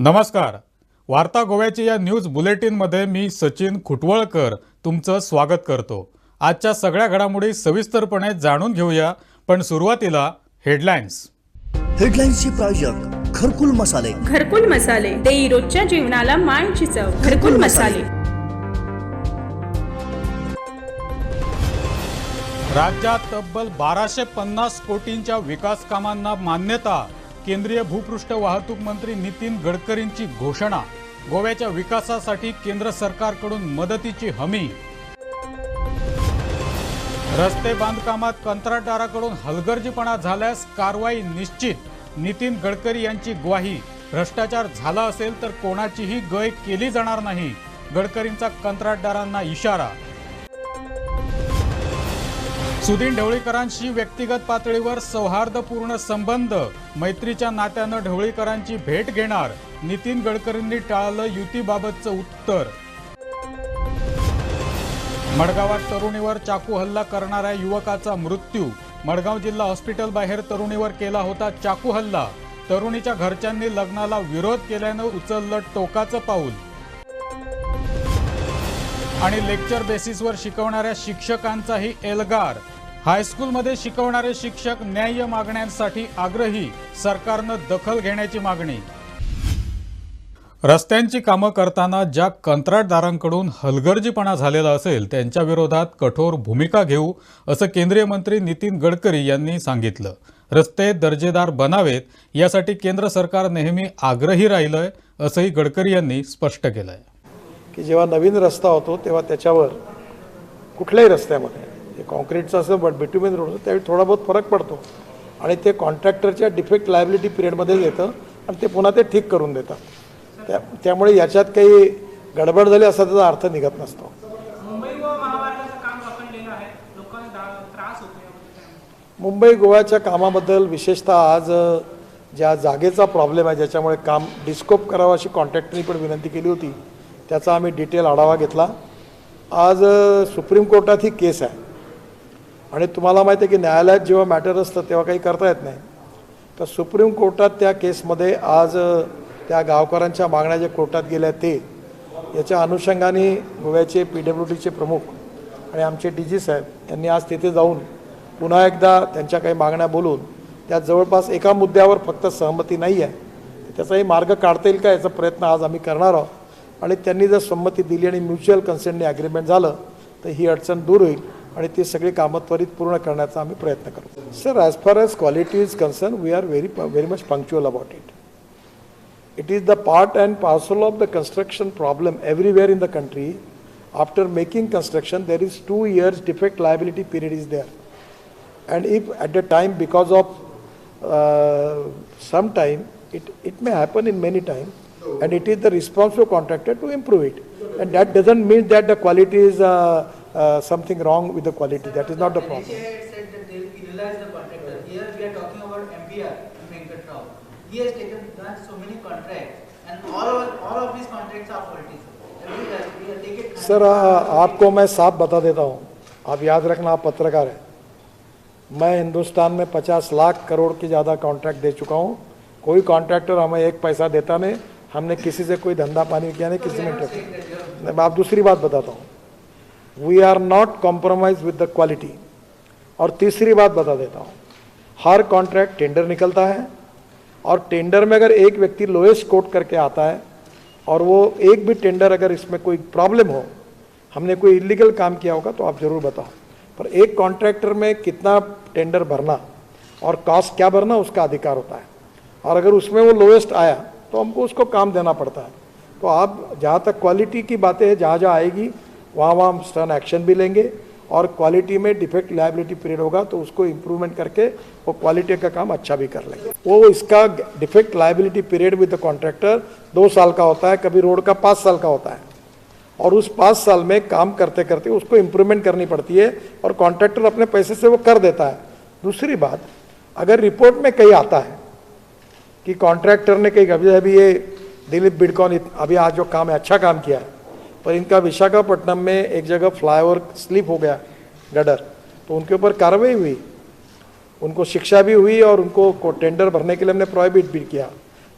नमस्कार. वार्ता गोव्याची या न्यूज बुलेटिनमध्ये मी सचिन खुटवळकर तुमचं स्वागत करतो. आजच्या सगळ्या घडामोडी सविस्तरपणे जाणून घेऊया, पण सुरुवातीला हेडलाईन्स. हेडलाईन्सचे प्रायोजक घरकुल मसाले. घरकुल मसाले देई रोजच्या जीवनाला मायेची चव. घरकुल मसाले. राज्यात तब्बल 1250 कोटींच्या विकास कामांना मान्यता. केंद्रीय भूपृष्ठ वाहतूक मंत्री नितीन गडकरींची घोषणा. गोव्याच्या विकासासाठी केंद्र सरकारकडून मदतीची हमी. रस्ते बांधकामात कंत्राटदाराकडून हलगर्जीपणा झाल्यास कारवाई निश्चित. नितीन गडकरी यांची ग्वाही. भ्रष्टाचार झाला असेल तर कोणाचीही गय केली जाणार नाही. गडकरींचा कंत्राटदारांना इशारा. सुदीन ढवळीकरांशी व्यक्तिगत पातळीवर सौहार्दपूर्ण संबंध. मैत्रीच्या नात्यानं ढवळीकरांची भेट घेणार. नितीन गडकरींनी टाळलं युतीबाबतचं उत्तर. मडगावात तरुणीवर चाकू हल्ला करणाऱ्या युवकाचा मृत्यू. मडगाव जिल्हा हॉस्पिटल बाहेर तरुणीवर केला होता चाकू हल्ला. तरुणीच्या घरच्यांनी लग्नाला विरोध केल्यानं उचललं टोकाचं पाऊल. आणि लेक्चर बेसिसवर शिकवणाऱ्या शिक्षकांचाही एल्गार. हायस्कूलमध्ये शिकवणारे शिक्षक न्याय्य मागण्यांसाठी आग्रही. सरकारनं दखल घेण्याची मागणी. रस्त्यांची कामं करताना ज्या कंत्राटदारांकडून हलगर्जीपणा झालेला असेल त्यांच्या विरोधात कठोर भूमिका घेऊ, असं केंद्रीय मंत्री नितीन गडकरी यांनी सांगितलं. रस्ते दर्जेदार बनावेत यासाठी केंद्र सरकार नेहमी आग्रही राहिलंय, असंही गडकरी यांनी स्पष्ट केलंय. की जेव्हा नवीन रस्ता होतो तेव्हा त्याच्यावर कुठल्याही रस्त्यामध्ये जे कॉन्क्रीटचं असं बिटुमेन रोड होतं त्यावेळी थोडा बहुत फरक पडतो आणि ते कॉन्ट्रॅक्टरच्या डिफेक्ट लायबिलिटी पिरियडमध्ये येतं आणि ते पुन्हा ते ठीक करून देतात. त्यामुळे याच्यात काही गडबड झाली असा त्याचा अर्थ निघत नसतो. मुंबई गोव्याच्या कामाबद्दल विशेषतः आज ज्या जागेचा प्रॉब्लेम आहे ज्याच्यामुळे काम डिस्कोप करावं अशी कॉन्ट्रॅक्टरनी पण विनंती केली होती, त्याचा आम्ही डिटेल आढावा घेतला. आज सुप्रीम कोर्टात ही केस आहे आणि तुम्हाला माहिती आहे की न्यायालयात जेव्हा मॅटर असतं तेव्हा काही करता येत नाही. तर सुप्रीम कोर्टात त्या केसमध्ये आज त्या गावकऱ्यांच्या मागण्या ज्या कोर्टात गेल्या ते याच्या अनुषंगाने गोव्याचे PWDचे प्रमुख आणि आमचे DG साहेब यांनी आज तिथे जाऊन पुन्हा एकदा त्यांच्या काही मागण्या बोलून त्यात जवळपास एका मुद्द्यावर फक्त सहमती नाही आहे, त्याचाही मार्ग काढता येईल का याचा प्रयत्न आज आम्ही करणार आहोत. आणि त्यांनी जर संमती दिली आणि म्युच्युअल कन्सेंटने ॲग्रीमेंट झालं तर ही अडचण दूर होईल आणि ती सगळी कामं त्वरित पूर्ण करण्याचा आम्ही प्रयत्न करू. Sir, as far as quality is concern we are very much punctual about it. It is the part and parcel of the construction problem everywhere in the country. After making construction there is 2 years defect liability period is there. And if at the time because of some time it may happen in many time and it is the responsible contractor to improve it, and that doesn't mean that the quality is something wrong with the quality. That is not the problem. Said that they will penalize the contractor. Here we are talking about MPR Venkat Rao. He has done so many contracts and all of these contracts are faulty. Sir, आपको मैं साफ बता देता हूँ, आप याद रखना, आप पत्रकार हैं. मैं हिंदुस्तान में 50 लाख करोड़ की ज़्यादा कॉन्ट्रैक्ट दे चुका हूँ. कोई कॉन्ट्रैक्टर हमें एक पैसा देता नहीं. हमने किसी से कोई धंधा पानी किया नहीं, किसी में. मैं आप दूसरी बात बताता हूँ, वी आर नॉट कॉम्प्रोमाइज विद द क्वालिटी. और तीसरी बात बता देता हूँ, हर कॉन्ट्रैक्ट टेंडर निकलता है और टेंडर में अगर एक व्यक्ति लोएस्ट कोट करके आता है और वो एक भी टेंडर अगर इसमें कोई प्रॉब्लम हो, हमने कोई इलीगल काम किया होगा तो आप ज़रूर बताओ. पर एक कॉन्ट्रैक्टर में कितना टेंडर भरना और कॉस्ट क्या भरना उसका अधिकार होता है, और अगर उसमें वो लोएस्ट आया तो हमको उसको काम देना पड़ता है. तो आप जहाँ तक क्वालिटी की बातें हैं, जहाँ जहाँ आएगी वहाँ वहाँ हम स्टर्न एक्शन भी लेंगे और क्वालिटी में डिफेक्ट लायबिलिटी पीरियड होगा तो उसको इम्प्रूवमेंट करके वो क्वालिटी का काम अच्छा भी कर लेंगे. वो इसका डिफेक्ट लायबिलिटी पीरियड विद द कॉन्ट्रैक्टर 2 साल का होता है, कभी रोड का 5 साल का होता है, और उस 5 साल में काम करते करते उसको इम्प्रूवमेंट करनी पड़ती है और कॉन्ट्रैक्टर अपने पैसे से वो कर देता है. दूसरी बात, अगर रिपोर्ट में कहीं आता है कि कॉन्ट्रैक्टर ने कहीं अभी ये दिलीप बिडकॉन अभी आज जो काम है अच्छा काम किया है, पर इनका विशाखापट्टनम में एक जगह फ्लाईओवर स्लिप हो गया गडर, तो उनके ऊपर कार्रवाई हुई, उनको शिक्षा भी हुई और उनको टेंडर भरने के लिए हमने प्रोहिबिट भी किया.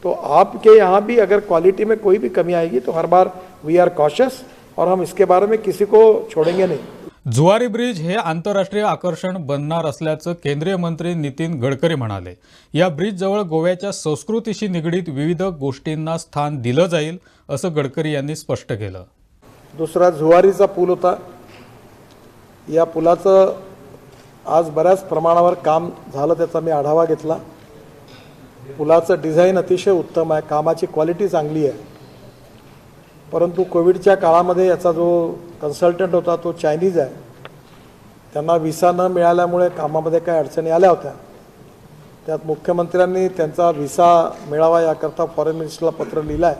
तो आपके यहाँ भी अगर क्वालिटी में कोई भी कमी आएगी तो हर बार वी आर कॉशियस और हम इसके बारे में किसी को छोड़ेंगे नहीं. जुवारी ब्रिज हे आंतरराष्ट्रीय आकर्षण बनणार असल्याचं केंद्रीय मंत्री नितीन गडकरी म्हणाले. या ब्रिजजवळ गोव्याच्या संस्कृतीशी निगडीत विविध गोष्टींना स्थान दिलं जाईल असं गडकरी यांनी स्पष्ट केलं. दुसरा जुवारीचा पूल होता. या पुलाचं आज बऱ्याच प्रमाणावर काम झालं, त्याचा मी आढावा घेतला. पुलाचं डिझाईन अतिशय उत्तम आहे, कामाची क्वालिटी चांगली आहे. परंतु कोविडच्या काळामध्ये याचा जो कन्सल्टंट होता तो चायनीज आहे. त्यांना व्हिसा न मिळाल्यामुळे कामामध्ये काही अडचणी आल्या होत्या. त्यात मुख्यमंत्र्यांनी त्यांचा व्हिसा मिळावा याकरता फॉरेन मिनिस्टरला पत्र लिहिलं आहे.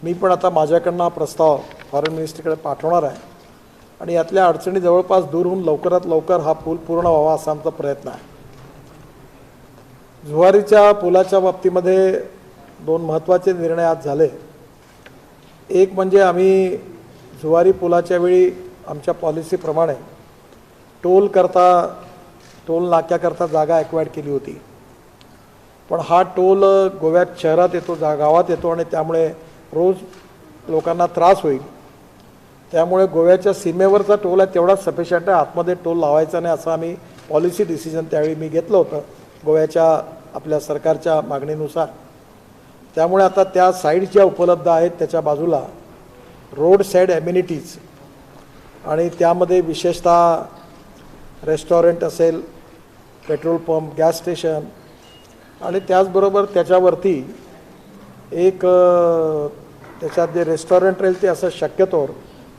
मी पण आता माझ्याकडनं हा प्रस्ताव फॉरेन मिनिस्टरकडे पाठवणार आहे आणि यातल्या अडचणी जवळपास दूर होऊन लवकरात लवकर हा पूल पूर्ण व्हावा असा आमचा प्रयत्न आहे. जुवारीच्या पुलाच्या बाबतीमध्ये दोन महत्त्वाचे निर्णय आज झाले. एक म्हणजे आम्ही जुवारी पुलाच्या वेळी आमच्या पॉलिसीप्रमाणे टोल नाक्याकरता जागा ॲक्वायर्ड केली होती. पण हा टोल गोव्यात शहरात येतो, गावात येतो आणि त्यामुळे रोज लोकांना त्रास होईल. त्यामुळे गोव्याच्या सीमेवरचा टोल आहे तेवढाच सफिशियंट आहे, आतमध्ये टोल लावायचा नाही असं आम्ही पॉलिसी डिसिजन त्यावेळी मी घेतलं होतं गोव्याच्या आपल्या सरकारच्या मागणीनुसार. त्यामुळे आता त्या साईड ज्या उपलब्ध आहेत त्याच्या बाजूला रोड साईड ॲम्युनिटीज आणि त्यामध्ये विशेषतः रेस्टॉरंट असेल, पेट्रोल पंप, गॅस स्टेशन आणि त्याचबरोबर त्याच्यावरती एक त्याच्यात जे रेस्टॉरंट राहील ते असं शक्यतोवर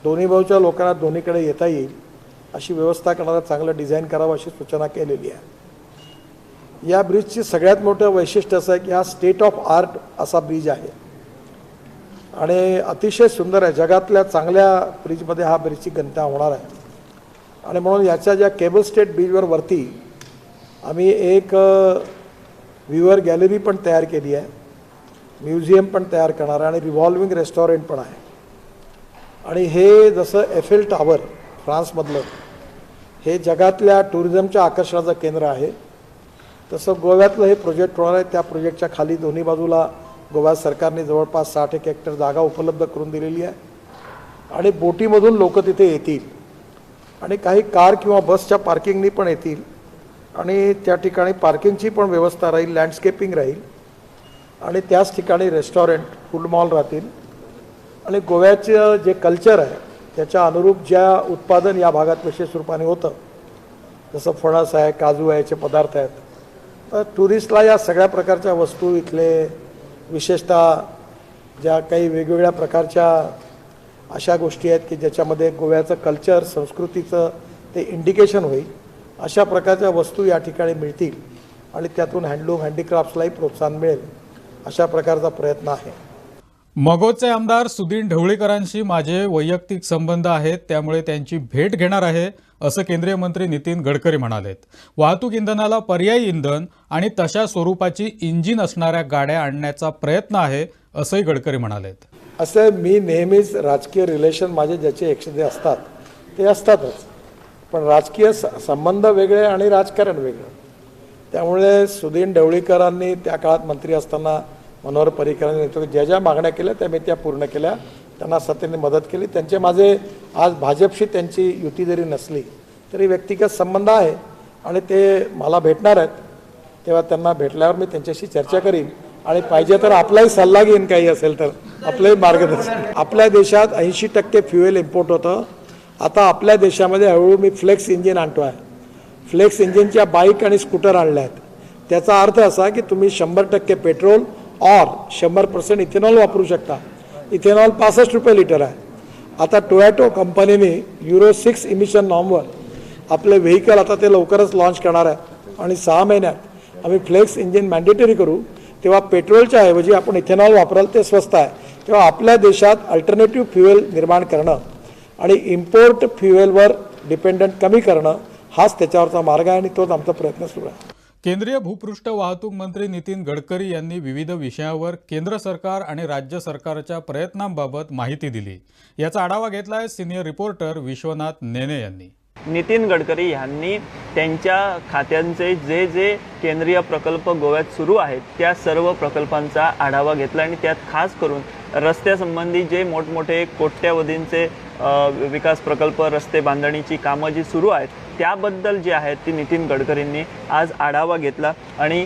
दोन्ही बाजूच्या लोकांना दोन्हीकडे येता येईल अशी व्यवस्था करणारा चांगलं डिझाईन करावं अशी सूचना केलेली आहे. या ब्रिजची सगळ्यात मोठं वैशिष्ट्य असं आहे की हा स्टेट ऑफ आर्ट असा ब्रिज आहे आणि अतिशय सुंदर आहे. जगातल्या चांगल्या ब्रिजमध्ये हा ब्रिजची गणना होणार आहे. आणि म्हणून याच्या ज्या केबल स्टेट ब्रिजवर वरती आम्ही एक व्ह्यूअर गॅलरी पण तयार केली आहे, म्युझियम पण तयार करणार आहे आणि रिव्हॉल्विंग रेस्टॉरंट पण आहे. आणि हे जसं एफेल टॉवर फ्रान्समधलं हे जगातल्या टुरिझमच्या आकर्षणाचं केंद्र आहे, तसं गोव्यातलं हे प्रोजेक्ट होणार आहे. त्या प्रोजेक्टच्या खाली दोन्ही बाजूला गोवा सरकारने जवळपास 60 हेक्टर जागा उपलब्ध करून दिलेली आहे आणि बोटीमधून लोक तिथे येतील आणि काही कार किंवा बसच्या पार्किंगनी पण येतील आणि त्या ठिकाणी पार्किंगची पण व्यवस्था राहील, लँडस्केपिंग राहील आणि त्याच ठिकाणी रेस्टॉरंट, फूड मॉल राहतील. आणि गोव्याचं जे कल्चर आहे त्याच्या अनुरूप ज्या उत्पादन या भागात विशेष रूपाने होतं, जसं फणस आहे, काजू आहे, याचे पदार्थ आहेत, तर टुरिस्टला या सगळ्या प्रकारच्या वस्तू इथले विशेषतः ज्या काही वेगवेगळ्या प्रकारच्या अशा गोष्टी आहेत की ज्याच्यामध्ये गोव्याचं कल्चर, संस्कृतीचं ते इंडिकेशन होईल, अशा प्रकारच्या वस्तू या ठिकाणी मिळतील आणि त्यातून हँडलूम, हँडीक्राफ्ट्सलाही प्रोत्साहन मिळेल अशा प्रकारचा प्रयत्न आहे. मगोचे आमदार सुदीन ढवळीकरांशी माझे वैयक्तिक संबंध आहेत, त्यामुळे त्यांची भेट घेणार आहे असं केंद्रीय मंत्री नितीन गडकरी म्हणालेत. वाहतूक इंधनाला पर्यायी इंधन आणि तशा स्वरूपाची इंजिन असणाऱ्या गाड्या आणण्याचा प्रयत्न आहे असंही गडकरी म्हणालेत. असं मी नेहमीच राजकीय रिलेशन माझे ज्याचे एकशे असतात ते असतातच, पण राजकीय संबंध वेगळे आणि राजकारण वेगळं. त्यामुळे सुदीन ढवळीकरांनी त्या काळात मंत्री असताना मनोहर पर्रिकरांनी ज्या ज्या मागण्या केल्या त्या मी त्या पूर्ण केल्या, त्यांना सत्तेने मदत केली. त्यांचे माझे आज भाजपशी त्यांची युती जरी नसली तरी व्यक्तिगत संबंध आहे आणि ते मला भेटणार आहेत. तेव्हा त्यांना भेटल्यावर मी त्यांच्याशी चर्चा करीन आणि पाहिजे तर आपलाही सल्ला घेईन, काही असेल तर आपलंही मार्गदर्शन. आपल्या देशात 80% फ्युएल इम्पोर्ट होतं. आता आपल्या देशामध्ये हळूहळू मी फ्लेक्स इंजिन आणतो आहे. फ्लेक्स इंजिनच्या बाईक आणि स्कूटर आणल्या आहेत. त्याचा अर्थ असा की तुम्ही 100% पेट्रोल और 100% इथेनॉल वापरू शकता. इथेनॉल 65 रुपये लिटर आहे. आता टोयोटो कंपनीने Euro 6 इमिशन नॉर्मवर आपले व्हेकल आता ते लवकरच लॉन्च करणार आहे आणि 6 महिन्यात आम्ही फ्लेक्स इंजिन मॅन्डेटरी करू. तेव्हा पेट्रोलच्या ऐवजी आपण इथेनॉल वापराल, ते स्वस्त आहे. तेव्हा आपल्या देशात अल्टरनेटिव्ह फ्युएल निर्माण करणं आणि इम्पोर्ट फ्युएलवर डिपेंडंट कमी करणं हाच त्याच्यावरचा मार्ग आहे आणि तोच आमचा प्रयत्न सुरू आहे. केंद्रीय भूपृष्ठ वाहतूक मंत्री नितीन गडकरी यांनी विविध विषयावर केंद्र सरकार आणि राज्य सरकारच्या प्रयत्नांबाबत माहिती दिली. याचा आढावा घेतलाय सिनियर रिपोर्टर विश्वनाथ नेने यांनी. नितीन गडकरी यांनी त्यांच्या खात्यांचे जे जे केंद्रीय प्रकल्प गोव्यात सुरू आहेत त्या सर्व प्रकल्पांचा आढावा घेतला आणि त्यात खास करून रस्त्यासंबंधी जे मोठमोठे कोट्यावधींचे विकास प्रकल्प रस्ते बांधणीची कामं जी सुरू आहेत त्याबद्दल जी आहेत ती नितीन गडकरींनी आज आढावा घेतला आणि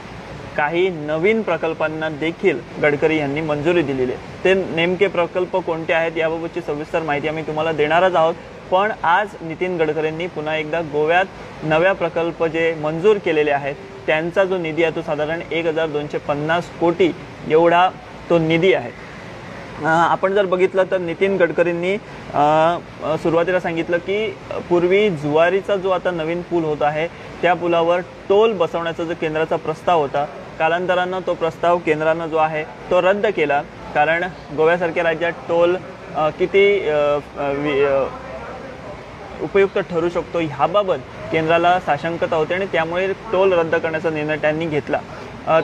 काही नवीन प्रकल्पांना देखील गडकरी यांनी मंजुरी दिलेली आहे। ते नेमके प्रकल्प कोणते आहेत याबाबतची सविस्तर माहिती आम्ही तुम्हाला देणारच आहोत, पण आज नितीन गडकरींनी पुन्हा एकदा गोव्यात नव्या प्रकल्प जे मंजूर केलेले आहेत त्यांचा जो निधी आहे तो साधारण 1250 कोटी एवढा तो निधी आहे। आपण जर बघितलं तर नितीन गडकरींनी सुरुवातीला सांगितलं की पूर्वी जुवारीचा जो आता नवीन पूल होत आहे त्या पुलावर टोल बसवण्याचा जो केंद्राचा प्रस्ताव होता, कालांतरानं तो प्रस्ताव केंद्रानं जो आहे तो रद्द केला, कारण गोव्यासारख्या राज्यात टोल किती उपयुक्त ठरू शकतो ह्याबाबत केंद्राला साशंकता होते आणि त्यामुळे टोल रद्द करण्याचा निर्णय त्यांनी घेतला।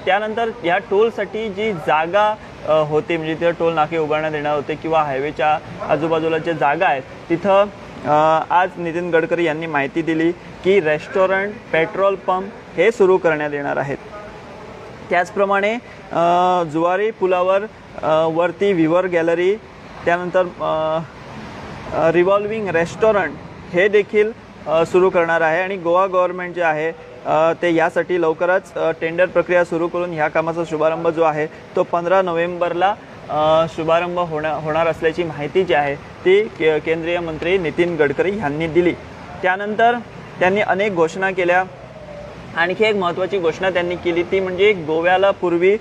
त्यानंतर या टोलसाठी जी जागा होती म्हणजे तिथं टोल नाके उभारण्यात येणार होते किंवा हायवेच्या आजूबाजूला जे जागा आहेत तिथं आज नितीन गडकरी यांनी माहिती दिली की रेस्टॉरंट, पेट्रोल पंप हे सुरू करण्यात येणार आहेत। त्याचप्रमाणे जुवारी पुलावर वरती विवर गॅलरी, त्यानंतर रिव्हॉल्विंग रेस्टॉरंट हे देखील सुरू करणार आहे आणि गोवा गव्हर्नमेंट जे आहे ते यासाठी लवकरच टेंडर प्रक्रिया सुरू करून ह्या कामाचा शुभारंभ जो आहे तो 15 नोव्हेंबरला शुभारंभ होणार असल्याची माहिती जी आहे ती केंद्रीय मंत्री नितीन गडकरी यांनी दिली। त्यानंतर त्यांनी अनेक घोषणा केल्या। आणखी एक महत्त्वाची घोषणा त्यांनी केली ती म्हणजे गोव्याला पूर्वी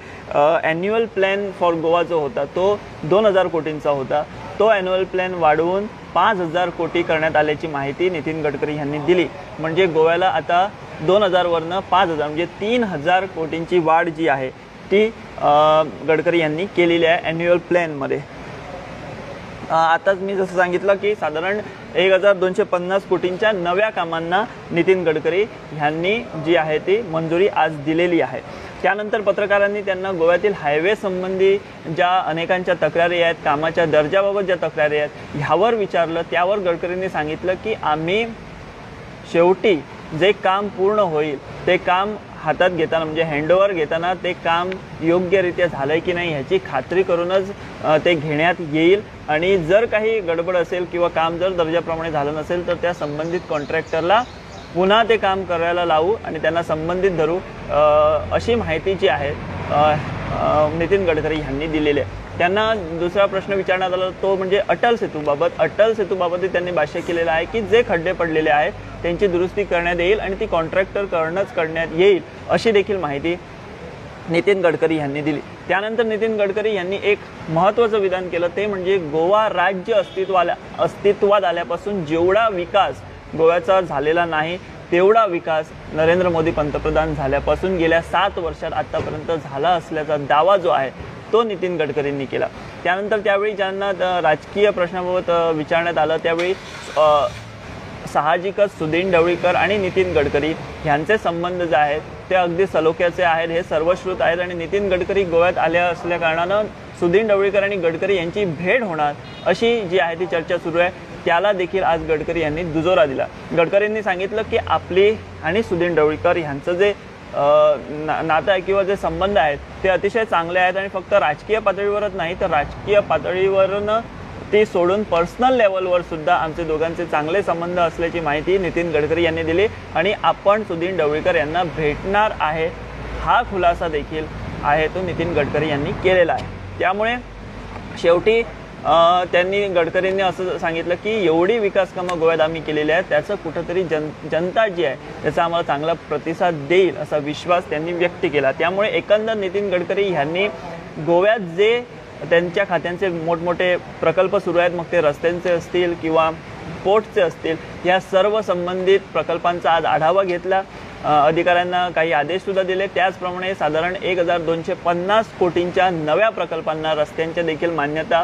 ॲन्युअल प्लॅन फॉर गोवा जो होता तो 2000 कोटींचा होता, तो ॲन्युअल प्लॅन वाढवून 5000 कोटी करण्यात आल्याची माहिती नितीन गडकरी यांनी दिली। म्हणजे गोव्याला आता 2000 वरनं 5000 म्हणजे 3000 कोटींची वाढ जी आहे ती गडकरी यांनी केलेली आहे ॲन्युअल प्लॅनमध्ये। आताच मी जसं सांगितलं की साधारण 1250 कोटींच्या नव्या कामांना नितीन गडकरी यांनी जी आहे ती मंजुरी आज दिलेली आहे। त्यानंतर पत्रकारांनी त्यांना गोव्यातील हायवे संबंधी ज्या अनेकांच्या तक्रारी आहेत, कामाच्या दर्जाबाबत ज्या तक्रारी आहेत ह्यावर विचारलं, त्यावर गडकरींनी सांगितलं की आम्ही शेवटी जे काम पूर्ण होईल ते काम हातात घेताना म्हणजे हँडओव्हर घेताना ते काम योग्यरित्या झालंय की नाही ह्याची खात्री करूनच ते घेण्यात येईल आणि जर काही गडबड असेल किंवा काम जर दर्जाप्रमाणे झालं नसेल तर त्या संबंधित कॉन्ट्रॅक्टरला पुन्हा ते काम करायला लावू आणि त्यांना संबंधित धरू, अशी माहिती जी आहे नितीन गडकरी यांनी दिलेली आहे। त्यांना दुसरा प्रश्न विचारण्यात आला तो म्हणजे अटल सेतूबाबत। अटल सेतूबाबत त्यांनी भाष्य केलेलं आहे की जे खड्डे पडलेले आहेत त्यांची दुरुस्ती करण्यात येईल आणि ती कॉन्ट्रॅक्टरकडूनच करण्यात येईल, अशी देखील माहिती नितीन गडकरी यांनी दिली। त्यानंतर नितीन गडकरी यांनी एक महत्त्वाचं विधान केलं ते म्हणजे गोवा राज्य अस्तित्वात आल्यापासून जेवढा विकास गोव्याचा झालेला नाही तेवढा विकास नरेंद्र मोदी पंतप्रधान झाल्यापासून गेल्या 7 वर्षात आतापर्यंत झाला असल्याचा दावा जो आहे तो नितीन गडकरींनी केला। त्यानंतर त्यावेळी ज्यांना राजकीय प्रश्नाबाबत विचारण्यात आलं त्यावेळी साहजिकच सुदीन ढवळीकर आणि नितीन गडकरी यांचे संबंध जे आहेत ते अगदी सलोख्याचे आहेत, हे सर्वश्रुत आहेत आणि नितीन गडकरी गोव्यात आल्या असल्या कारणानं सुदीन ढवळीकर आणि गडकरी यांची भेट होणार अशी जी आहे ती चर्चा सुरू आहे। त्याला देखील आज गडकरी यांनी दुजोरा दिला। गडकरींनी सांगितलं की आपली आणि सुदीन ढवळीकर यांचं जे नातं आहे किंवा जे संबंध आहेत ते अतिशय चांगले आहेत आणि फक्त राजकीय पातळीवरच नाही तर राजकीय पातळीवरनं ते सोडून पर्सनल लेवलवर सुद्धा आमचे दोघांचे चांगले संबंध असल्याची माहिती नितीन गडकरी यांनी दिली आणि आपण सुदीन ढवळीकर यांना भेटणार आहे हा खुलासा देखील आहे तो नितीन गडकरी यांनी केलेला आहे। त्यामुळे शेवटी त्यांनी गडकरींनी असं सांगितलं की एवढी विकास कामं गोव्यात आम्ही केलेली आहेत त्याचं कुठंतरी जनता जी आहे त्याचा आम्हाला चांगला प्रतिसाद देईल असा विश्वास त्यांनी व्यक्त केला। त्यामुळे एकंदर नितीन गडकरी यांनी गोव्यात जे त्यांच्या खात्यांचे मोठमोठे प्रकल्प सुरू आहेत, मग ते रस्त्यांचे असतील किंवा पोर्टचे असतील, या सर्व संबंधित प्रकल्पांचा आज आढावा घेतला। अधिकाऱ्यांना काही आदेशसुद्धा दिले। त्याचप्रमाणे साधारण 1250 कोटींच्या नव्या प्रकल्पांना रस्त्यांच्या देखील मान्यता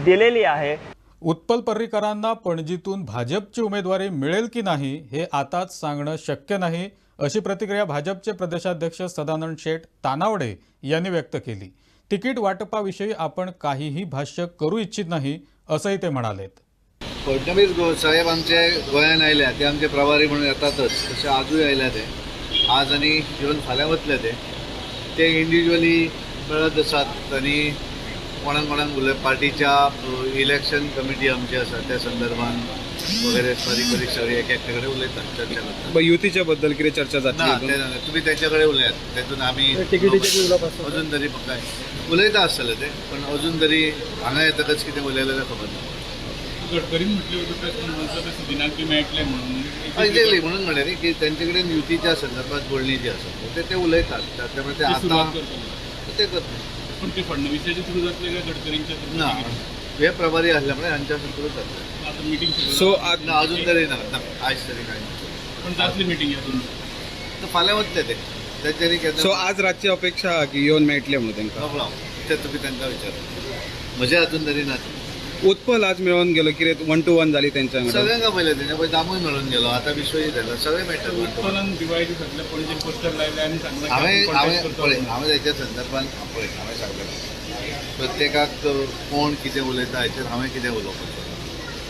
दिलेली आहे। उत्पल पर्रीकरांना पणजीतून भाजपची उमेदवारी मिळेल की नाही हे आताच सांगणं शक्य नाही, अशी प्रतिक्रिया भाजपचे प्रदेशाध्यक्ष सदानंद शेठ तानावडे यांनी व्यक्त केली। तिकीट वाटपाविषयी आपण काहीही भाष्य करू इच्छित नाही असंही ते म्हणालेत। फडणवीस साहेब आमचे गोंयान आयल्या ते आमचे प्रभारी म्हणून येतातच तसे आजूय आयल्या ते आज आणि इवन फाल्यां वतले ते इंडिव्हिज्युअली मेळत आसात आनी कोणाक उलय पार्टीच्या इलेक्शन कमिटी आमची आसा त्या संदर्भान वगैरे बारीक सगळे एक कडेन उलयतात चर्चा करतात. युतीच्या बद्दल कितें चर्चा ना जातली? ते जालें. तुम्ही त्यांच्या कडेन उलयात तेतून आमी अजून तरी म्हाका उलयता आसतले ते पण अजून तरी हांगा येतकच कितें उलयलें तें खबर ना. गडकरी म्हटले दिनांकी मेळटले म्हणून एक्झॅक्टली म्हणून म्हणले न्ही की त्यांचे कडेन युतीच्या संदर्भात बोलणी जी आसा ते उलयतात त्यामुळे ते आता ते करतात. पण ते फडणवीसाच्या थ्रू जातले काय गडकरींच्या थ्रू? ना हे प्रभारी असल्यामुळे हांच्या थ्रू जातले. आता मिटिंग सो ना अजून तरी ना आयज तरी काय पण जातली मिटिंग यातून तर फाल्यां वतले ते तेंच्यांनी सो आज रातची अपेक्षा आहा की येवन मेळटले म्हणून तांकां. नकळो ते तुमी तांकां विचार म्हजे हातून तरी ना. उत्पल आज मेळोन गेलो कितें 1-to-1 जाली तेंच्या वांगडा. सगळ्यांका पयलें तेच्या पळय दामूय मेळून गेलो आतां विश्वजीत येयलो सगळे मेळटात. उत्पन्न दिवाळी सगळे पणजे पोस्टर लायले आनी सांगलें हांवें तेच्या संदर्भान पळय हांवें सांगलें प्रत्येकाक कोण कितें उलयता हाचेर हांवें कितें उलोवपाचें.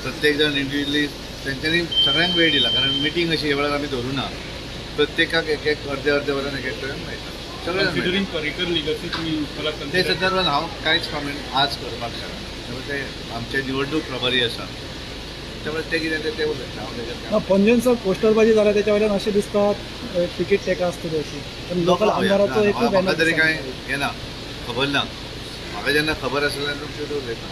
प्रत्येक जण इंडिव्हिज्युअली तेंच्यांनी सगळ्यांक वेळ दिला कारण मिटींग अशी ह्या वेळार आमी धरूं ना. प्रत्येकाक एक अर्दे वरान एक कडेन मेळटा सगळे जाण मेळटा. पर्रिकर लिगसी तुम्ही उत्पलाक ते संदर्भान हांव कांयच कॉमेंट आज करपाक शकना. त्यामुळे ते आमचे निवडणूक प्रभारी आसा त्यामुळे ते कितें ते उलयता हांव तेजेर पणजेंचो पोस्टरबाजी जाल्या त्याच्या वयल्यान अशें दिसता तिकीट तेका आसतली अशी पण लोकल आमदाराचो एकूय म्हाका तरी कांय हें ना खबर ना. म्हाका जेन्ना खबर आसल्यार तुमचे उलयता.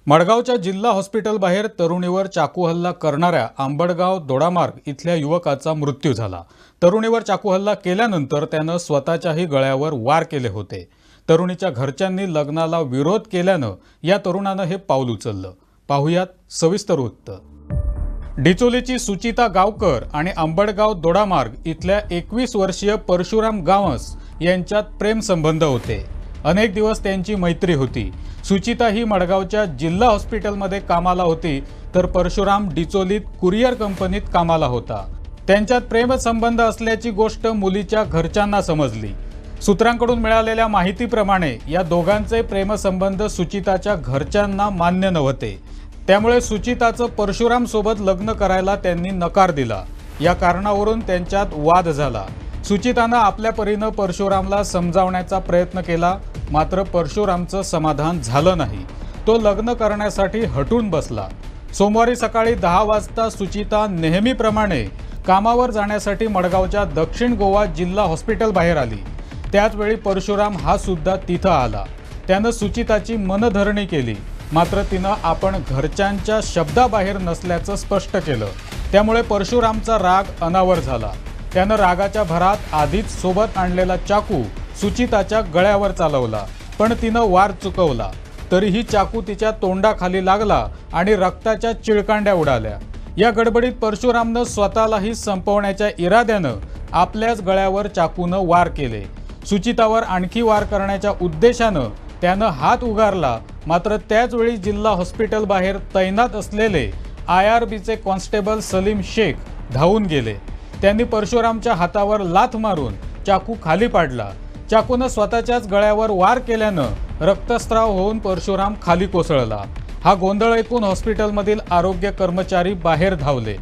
मडगावच्या जिल्हा हॉस्पिटल बाहेर तरुणीवर चाकू हल्ला करणाऱ्या आंबडगाव दोडामार्ग इथल्या युवकाचा मृत्यू झाला. तरुणीवर चाकू हल्ला केल्यानंतर त्यानं स्वतःच्याही गळ्यावर वार केले होते. तरुणीच्या घरच्यांनी लग्नाला विरोध केल्यानं या तरुणानं हे पाऊल उचललं. पाहुयात सविस्तर वृत्त. डिचोलीची सुचिता गावकर आणि आंबडगाव दोडामार्ग इथल्या 21 वर्षीय परशुराम गावस यांच्यात प्रेमसंबंध होते. अनेक दिवस त्यांची मैत्री होती. सुचिता ही मडगावच्या जिल्हा हॉस्पिटलमध्ये कामाला होती तर परशुराम डिचोलीत कुरिअर कंपनीत कामाला होता. त्यांच्यात प्रेमसंबंध असल्याची गोष्ट मुलीच्या घरच्यांना समजली. सूत्रांकडून मिळालेल्या माहितीप्रमाणे या दोघांचे प्रेमसंबंध सुचिताच्या घरच्यांना मान्य नव्हते. त्यामुळे सुचिताचं परशुराम सोबत लग्न करायला त्यांनी नकार दिला. या कारणावरून त्यांच्यात वाद झाला. सुचितानं आपल्या परीनं परशुरामला समजावण्याचा प्रयत्न केला मात्र परशुरामचं समाधान झालं नाही. तो लग्न करण्यासाठी हटून बसला. सोमवारी सकाळी 10 वाजता सुचिता नेहमीप्रमाणे कामावर जाण्यासाठी मडगावच्या दक्षिण गोवा जिल्हा हॉस्पिटल बाहेर आली. त्याचवेळी परशुराम हा सुद्धा तिथं आला. त्यानं सुचिताची मनधरणी केली मात्र तिनं आपण घरच्यांच्या शब्दाबाहेर नसल्याचं स्पष्ट केलं. त्यामुळे परशुरामचा राग अनावर झाला. त्यानं रागाच्या भरात आधीच सोबत आणलेला चाकू सुचिताच्या गळ्यावर चालवला पण तिनं वार चुकवला. तरीही चाकू तिच्या तोंडाखाली लागला आणि रक्ताच्या चिळकांड्या उडाल्या. या गडबडीत परशुरामनं स्वतःलाही संपवण्याच्या इराद्यानं आपल्याच गळ्यावर चाकूनं वार केले. सुचितावर आणखी वार करण्याच्या उद्देशानं त्यानं हात उगारला मात्र त्याचवेळी जिल्हा हॉस्पिटल बाहेर तैनात असलेले IRBचे कॉन्स्टेबल सलीम शेख धावून गेले. त्यांनी परशुरामच्या हातावर लाथ मारून चाकू खाली पाडला. चाकूनं स्वतःच्याच गळ्यावर वार केल्यानं रक्तस्राव होऊन परशुराम खाली कोसळला. हा गोंधळ ऐकून हॉस्पिटलमधील आरोग्य कर्मचारी बाहेर धावले.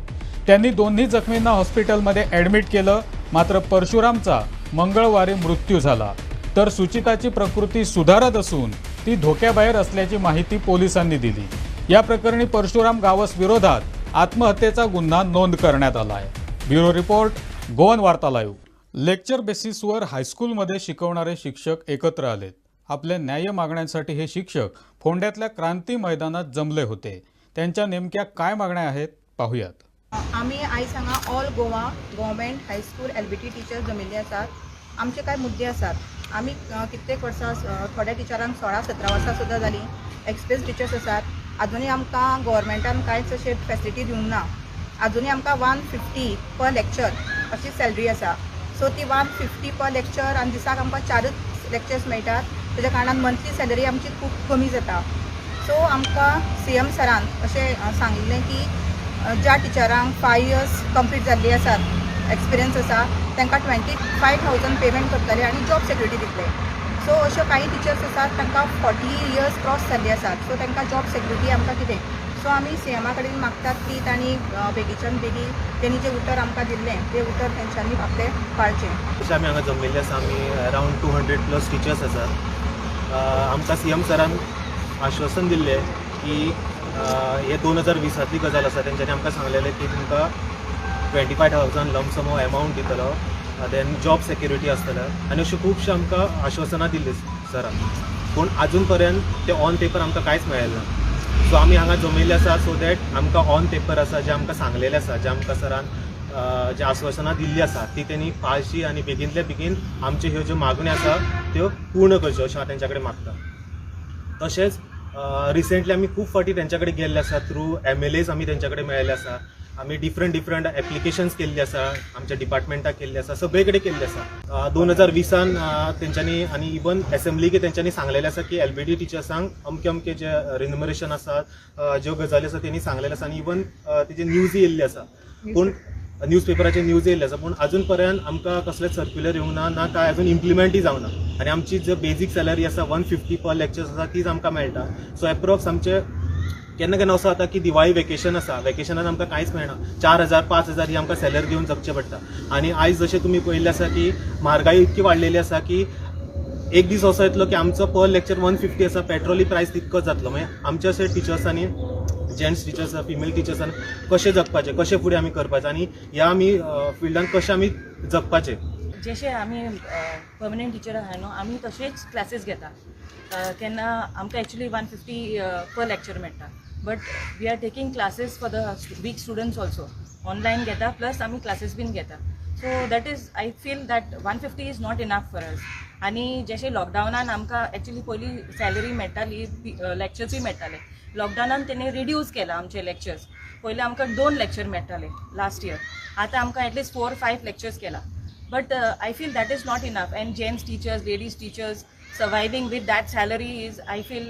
त्यांनी दोन्ही जखमींना हॉस्पिटलमध्ये ॲडमिट केलं मात्र परशुरामचा मंगळवारी मृत्यू झाला. तर सुचिताची प्रकृती सुधारत असून ती धोक्याबाहेर असल्याची माहिती पोलिसांनी दिली. या प्रकरणी परशुराम गावस विरोधात आत्महत्येचा गुन्हा नोंद करण्यात आला आहे. ब्युरो रिपोर्ट, गोवन वार्ता लाईव्ह. लेक्चर बेसिसवर हायस्कूलमध्ये शिकवणारे शिक्षक एकत्र आलेत. आपल्या न्याय मागण्यांसाठी हे शिक्षक फोंड्यातल्या क्रांती मैदानात जमले होते. त्यांच्या नेमक्या काय मागण्या आहेत पाहूयात. आम्ही आयज हांगा all Goa government high school LBT teachers जमिल्ले आसात. आमचे कांय मुद्दे आसात. आमी कित्येक वर्सां थोड्या टिचरांक 16-17 वर्सां सुद्दां जाली. एक्सपिरियन्स टिचर्स आसात. अजुनूय आमकां गव्हर्मेंटान कांयच अशें फॅसिलिटी दिवंक ना. अजुनूय आमकां 150 पर लेक्चर अशी सॅलरी आसा. सो ती 150 पर लेक्चर आनी दिसाक आमकां 4च लेक्चर्स मेळटात. तेज्या कारणान मंथली सॅलरी आमची खूब कमी जाता. सो आमकां CM सरान अशें सांगिल्लें की ज्या टिचरांक 5 years कंप्लीट जाल्ली आसात एक्सपिरियन्स आसा तांकां 25,000 पेमेंट करतले आनी जॉब सेक्युरिटी दितले. सो अश्यो काही टिचर्स आसात तांकां 40 years क्रॉस जाल्ली आसात. सो तांकां जॉब सेक्युरिटी आमकां कितें. सो आमी सीएमा कडेन मागतात की तांणी बेगीच्यान बेगी तेणी जें उतर आमकां दिल्लें तें उतर तेंच्यांनी आपलें पाळचें. तशें आमी हांगा जमलेले आसा. आमी अरावंड 200+ टिचर्स आसात. आमकां CM सरान आश्वासन दिल्लें की हे 2020 गजाल आसा. तेंच्यांनी आमकां सांगलेलें की तुमकां 25,000 लंप सम एमावंट दितलो, देन जॉब सेक्युरिटी आसतलो आनी अश्यो खुबश्यो आमकां आश्वासनां दिल्लीं सरान. पूण आजून पर्यंत ते ऑन पेपर आमकां कांयच मेळ्ळें ना. सो आमी हांगा जमिल्ले आसा सो दॅट आमकां ऑन पेपर आसा जें आमकां सांगलेलें आसा, जें आमकां सरान जे आश्वासनां दिल्लीं आसा ती तेणी पाळची आनी बेगींतल्या बेगीन आमच्यो ह्यो ज्यो मागण्यो आसा त्यो पूर्ण करच्यो अशें हांव तेंच्या कडेन मागता. तशेंच रिसेंटली आमी खूब फावटी तेंच्या कडेन गेल्ले आसा. थ्रू MLAs आमी तेंच्या कडेन मेळ्ळे आसा. आमी डिफरंट एप्लिकेशन्स केल्ली आसा, आमच्या डिपार्टमेंटाक केल्ली आसा, सगळे कडेन केल्ली आसा. 2020 तेंच्यांनी आनी इवन एसेंब्लीक तेंच्यांनी सांगलेलें आसा की LBD टिचर्सांक अमके अमके जे रिन्युमरेशन आसा, ज्यो गजाली आसा तेणी सांगलेलें आसा आनी इवन तेजी न्यूज येयल्ली आसा. पूण न्यूज पेपराचेर न्यूज येयल्ली आसा. पूण आजून पर्यंत आमकां कसलें सर्क्युलर येवंक ना काय आजून इम्प्लिमेंटूय जावना. आनी आमची जो बेजीक सॅलरी आसा 150 पर लेक्चर्स आसा तीच आमकां मेळटा. सो एप्रॉक्स आमचे केन्ना केन्ना असो जाता की दिवाळी वेकेशन आसा, वेकेशनान आमकां कांयच मेळना. 4,000 5,000 ही आमकां सॅलरी दिवन जगचें पडटा. आनी आयज जशें तुमी पळयल्लें आसा की म्हारगाय इतकी वाडलेली आसा की एक दीस असो येतलो की आमचो पर लेक्चर 150 आसा, पेट्रोली प्रायस तितकोच जातलो. मागीर आमचे अशे टिचर्सांनी, जेंट्स टिचर्स फिमेल टिचर्सान कशें जगपाचें, कशें फुडें आमी करपाचें आनी ह्या आमी फिल्डान कशें आमी जगपाचें. जशें आमी पर्मनंट टिचर आहा न्हू, आमी तशेंच क्लासीस घेता. केन्ना आमकां एक्चुली 150 पर लेक्चर मेळटा. But we are taking classes for the weak students also. Online घेता प्लस आमी क्लासीस बीन घेता. So that is I feel that 150 is not enough for us. आनी जशें लॉकडावनान आमकां एक्चुली पयलीं सॅलरी मेळटाली, लेक्चर्सूय मेळटाले. लॉकडावनान तेणी रिड्यूस केला आमचे लेक्चर्स. पयलीं आमकां 2 लेक्चर मेळटाले लास्ट इयर. आतां आमकां एटलीस्ट 4-5 लेक्चर्स केला. But I feel that is not enough, and gents teachers, ladies teachers surviving with that salary is, I feel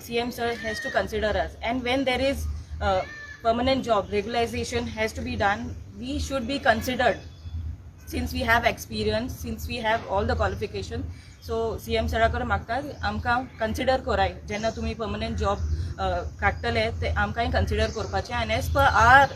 CM sir has to consider us. And when there is permanent job, regularization has to be done. We should be considered since we have experience, since we have all the qualification. So CM sir कडे मागता आमकां consider कराय. जेन्ना तुमी permanent job काडटले ते आमकांय consider करपाचें. आनी as per our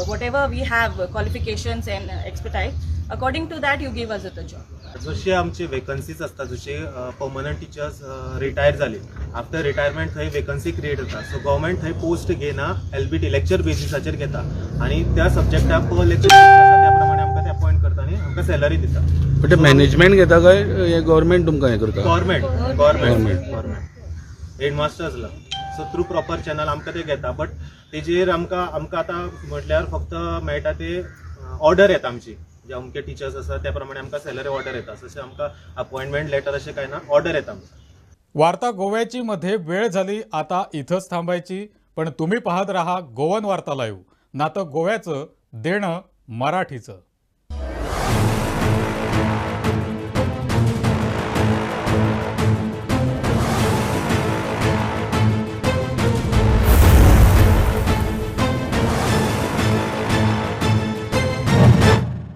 whatever we have qualifications and expertise, according to that you give us the job. जशे आमचे वेकन्सीज आसता, जशे पर्मनंट टिचर्स रिटायर जाले, आफ्टर रिटायरमेंट थंय वेकन्सी क्रिएट जाता. सो गव्हर्मेंट थंय पोस्ट घेना, LBD लेक्चर बेसिसाचेर घेता आनी त्या सब्जेक्टाक पर लेक्चर त्या प्रमाणे आमकां ते अपॉइंट करता आनी आमकां सॅलरी दिता. बट मॅनेजमेंट घेता काय हे गव्हर्मेंट तुमकां हें करता? गव्हर्मेंट हेडमास्टर्स ला. सो थ्रू प्रॉपर चॅनल आमकां ते घेता. बट तेजेर आमकां आतां म्हटल्यार फक्त मेळटा ते ऑर्डर येता आमची, जे अमके टिचर्स आसा त्या प्रमाणे आमकां सॅलरी ऑर्डर येता. तशें आमकां अपॉइंटमेंट लेटर अशें कांय ना, ऑर्डर येता आमकां. वार्ता गोव्याची मध्ये वेळ झाली आता इथंच थांबायची. पण तुम्ही पाहत राहा गोवन वार्ता लाईव्ह, नातं गोव्याचं देणं मराठीचं.